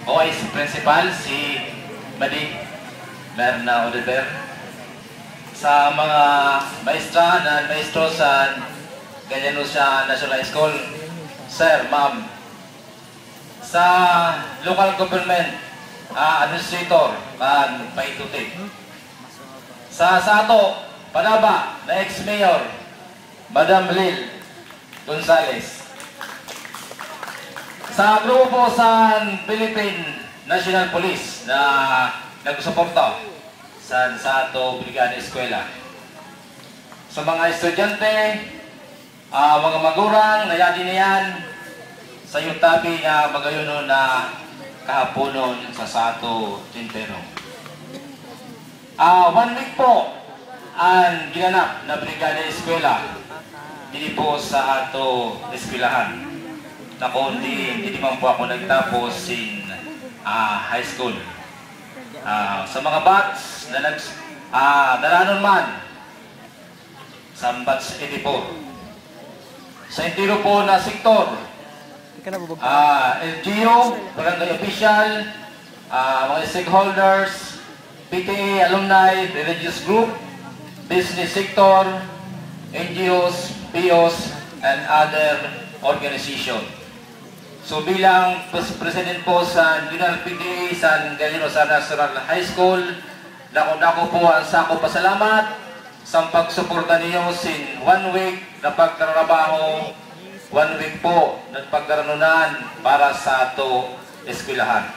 Vice Principal, si Madi Merna Oliver. Sa mga maestra na maestro sa Gallanusa National School, Sir, Ma'am. Sa local government, administrator, paitutik. Sa Sato, Panaba, na ex-mayor, Madam Lil Gonzales. Sa grupo sa Philippine National Police na nagsuporta sa Sato Brigada Eskwela. Sa mga estudyante, mga magurang, nayadi na yan, sa yutabi na magayuno na kahaponon sa Sato Tintero. 1 week po ang ginanap na Brigada Eskwela dito po sa ato eskwelahan. Na kundi hindi man po ako nagtapos in high school. Sa mga batch na dalanon man sa batch 84. Sa intiro po na sektor, LGU, barangay official, mga stakeholders, PTA, alumni, religious group, business sector, NGOs, POs, and other organization. So bilang president po sa General PTA sa Gallanusa National High School, dako po ang sako pasalamat sa pagsuporta niyo sin 1 week na pagtrabaho, 1 week po ng pagkaranunan para sa ato eskwelahan.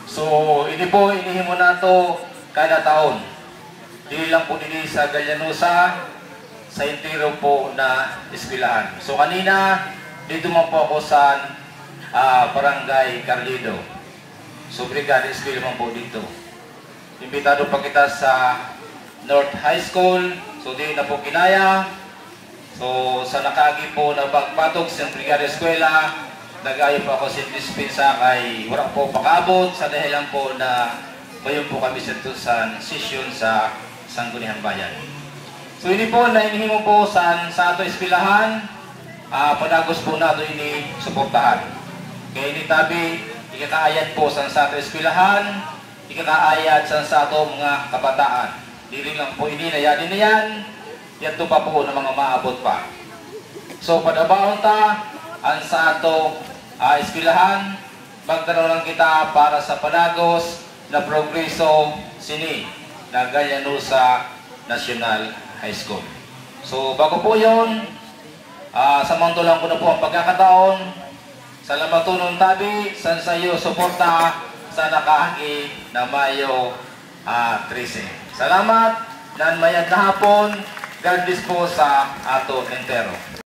So ini po inihimo nato kada taon. Dili lang po dili sa Gallanusa, sa intiro po na eskwelahan. So kanina, dito man po ako sa Barangay Carlido. So Brigada Eskwela man po dito. Imbitado pa kita sa North High School. So di na po kinaya. So sa nakagi po na pagpatog sa Brigada Eskwela, nagayo po ako sa dispensa kay wala po pakabot sa dahilan po na mayon po kami sa session sa Sangguniang Bayan. So ini po na inihimo po sa ato eskwelahan, panagos po nato ini suportahan. Kaya ini tabi ikakaayat po sa ato eskwelahan, ikakaayat sa ato mga kabataan. Dili lang po ini nayadi na yan, yato pa po na mga maabot pa. So padabaon ta ang sa ato eskwelahan, magkaroon lang kita para sa panagos na progreso sini na Gallanusa National High School. So bago po yun, samanto lang ko na po ang pagkakataon sa lamatunon tabi sa sayo suporta sa nakaagi na Mayo 13. Salamat, nan mayad na hapon, God bless po sa ato entero.